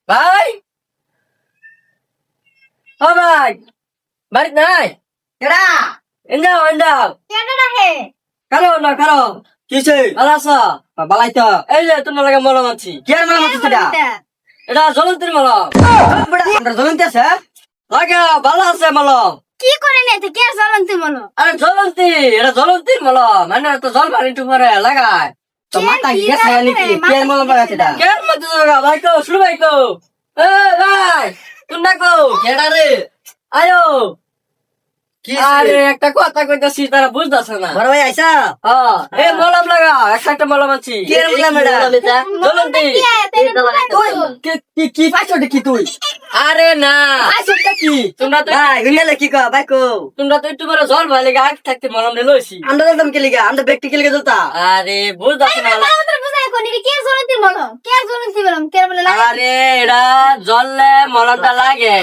ভাই, ও ভাই, বাড়িতে নাই? কেডা এন্দাও এন্দাও। কেন রাখে কারো না কারো। কিছে ভালো আছো? বালাই তো এই যে তোমার লাগে মলম আছি। কি আর মাল মারছিস এটা এটা জ্বলন্তির মলম। আমরা জ্বলন্তি আছে লাগে ভালো আছে মলম। কি করে নেতে কে জ্বলন্তি বলো আরে জ্বলন্তি, এটা জ্বলন্তির মলম। মানে তো জল পানি টুপরে লাগায়। তো মাথা গিয়ে খায় নাকি কি আর মাল মারছিস এটা কেন মধ্যে যাবে ভাই কো, শুরু ভাই কো। এ ভাই, তুমি না কো। কেডা রে আয়ো। কি আরে একটা কথা কইতাছি তারা বুঝতাছে না। বড় ভাই আইসা হ্যাঁ, এই মলম লাগা, একটা মলম আছি। কি এর মলম এটা? জ্বলন্তি। তুই কি কি পাইছটা কি তুই আরে না, পাইছটা কি তোমরা তো ভাই গুনিয়ালে কি কয় ভাই কো একটু বড় জল ভাই লেগে আগ থাকতে মলম নিয়ে লইছি। আমরা দম কে লিগা আমরা ব্যক্তি কে লিগা দতা আরে বুঝতাছে না। আমাদের বুঝাই কোনি কে জ্বলন্তি বলো কে জ্বলন্তি বলো কে বলে লাগে আরে এরা জললে মলমটা লাগে।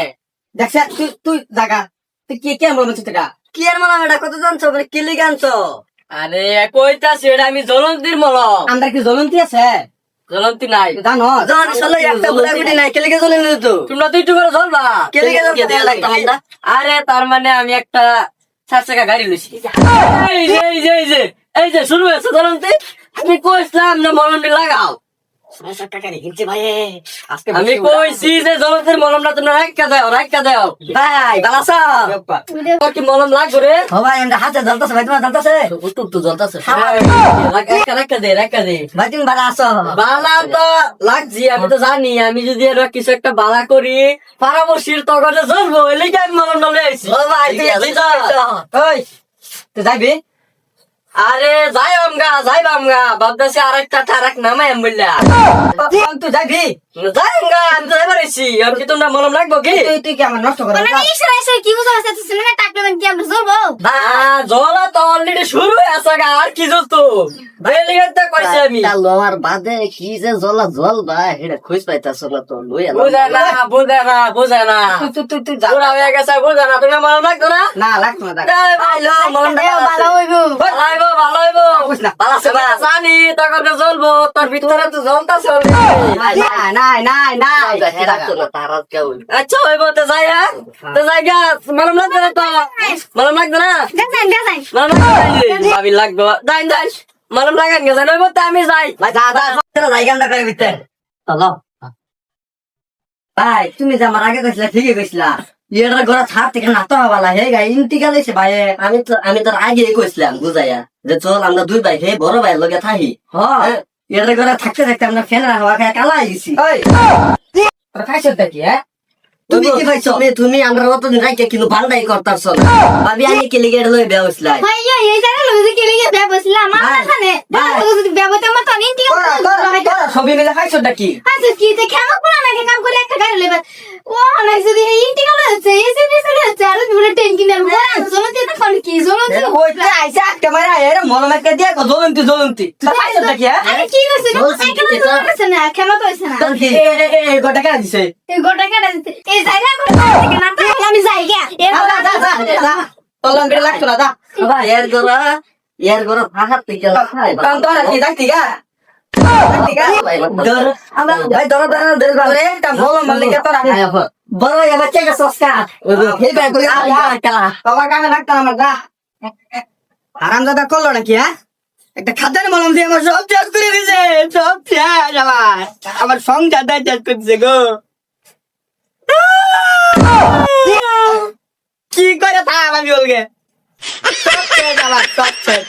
দেখছ তুই তুই জাগা তুই কি কে মাল মারছিস এটা কি আর মাল এটা কত জানছো মানে কি লিগা আনছো আরে কইতাছি এটা আমি জ্বলন্তির মলম। আমরা কি জ্বলন্তি আছে জ্বলন্তি নাই। জানো জান আসলে একটা বুড়াগুটি নাই কে লিগা জ্বলন্তি তো তোমরা তো একটু বড় জলবা। কে লিগা জ্বলন্তি আরে তার মানে আমি একটা 4 চাকা গাড়ি লইছি। এই যে এই যে এই যে এই যে শুরু হয়েছে জ্বলন্তি। আমি কইছিলাম না মলমটি লাগাও। আমি কইছি যে জ্বলন্তির মলমটা তোমরা রাখা দাও। ভাই বালাসা তোর কি মলম লাগবে রে? ও ভাই আমরা হাতে জ্বলতাছে ভাই তোমার জ্বলতাছে একটু জ্বলতাছে। রাখা দে। ভাই তুমি বালা আসো বালা তো লাগছি, আমি তো জানি। আমি যদি এর কিছু একটা বালা করি পারামর্শির তখন জ্বলবো, এই লিগে আমি মলমটা লই আইছি। ও ভাই তুই ওই তুই যাইবি আরে যাইবামগা ভাবতেছি আরেকটা টারাক নামাই আমি বললা তুই যাইবি যাইমগা। আমি তো এবার আইছি। আর কি তোমরা মলম লাগবো কি? তুই কি আমার নষ্ট করে মানে ইশারা ইশারা কি বুঝা আছে তুই না টাকলে কি আমরা জ্বলবো জলা তো অলরেডি শুরু হয়ে আছে গা, আর কি জ্বলতো বেলিগেটা কইছি আমি। লোয়ার বাদে কি যে জলা জল বা এটা খুঁজ পাইতাছ না তো লইয়া বুঝে না তুই যা পুরা হয়ে গেছে, বুঝে না। তুমি মলম লাগতো না? না লাগতো না এই ভালো, মলমটা ভালো হইবো ভালো হইবো। বুঝ না বালা আছে সেটা জানি তখন তো জ্বলবো, তোর ভিতরে তো জ্বলতাছে already। নাই নাই নাই রাখতো না তার কেউ আচ্ছা হইবো তো যাই, হ্যাঁ তো জায়গা মলম লাগবে না তো? মলম লাগবে না? দেখাই মলম লাগবে ভাবি লাগবে। যাই মলম লাগান গেছে নইবো তো আমি যাই। ভাই যা যা জায়গাটা করে দিতে চলো ভাই তুমি যে আমার আগে কইছিলা ঠিকই কইছিলা এটার ঘরে ছাড় থেকে নাতো বালা হে গাই ইন্টিকাল এসে ভাই আমি তোর আগে কইছিলাম বুঝাইয়া যে চল আমরা দুই ভাই হে বড় ভাই লগে থাকি হ্যাঁ এটার ঘরে থাকতে থাকতে আমরা ফ্যানের হাওয়া খায় কালা হয়ে গেছি ওই তোর খাইছটা কি? হ্যাঁ তুমি কি পাইছো তুমি আমরা অতদিন রাইকে কিন্তু বান্ডাই করতাছ না ভাবি আমি কি লিগে লই বেয়া হইছিলাই ভাই এই জায়গা লইছে কে লিগে ব্যবসলা আমার খানে ব্যবতে মত নিন্তি সবই মিলে খাইছটা কি? আচ্ছা কি তে কেমন কোলা না কাম করে একটা গাড়ি লইবা ও না যদি ইন্টি কল আছে এসে দিছে আছে আর তুমি টেনকিন আর বড় জমতে না কোন কি জমতে কইতে আইছে একটা মারা এর মলম একটা দিয়া জ্বলন্তি তুই খাইছটা কি? আরে কি কইছে সাইকেল তো না কেমন তো হইছে না এই গোটা কেন দিছে এই গোটা কেটে দিতে এই জায়গা করে থেকে না তাহলে আমি যাই গা তলং করে লাগতো না দা ভাই এর গরা ফাহার থেকে কাম তো আর কি দেখতি গা ভাই ধরো ধরে একটা মলম মারলে কে তোরা বড় এবার চেক সস্কা হে ভাই কই বাবা কামে লাগতো আমার দা হারামজাদা করলো নাকি হ্যাঁ একটা খাদ্যের মলম দিয়ে আমার সব শেষ করে দিছে সব শেষ আমার সংসারটা শেষ করছে গো কি করে থাম আমি বলগে সব শেষ আমার সব শেষ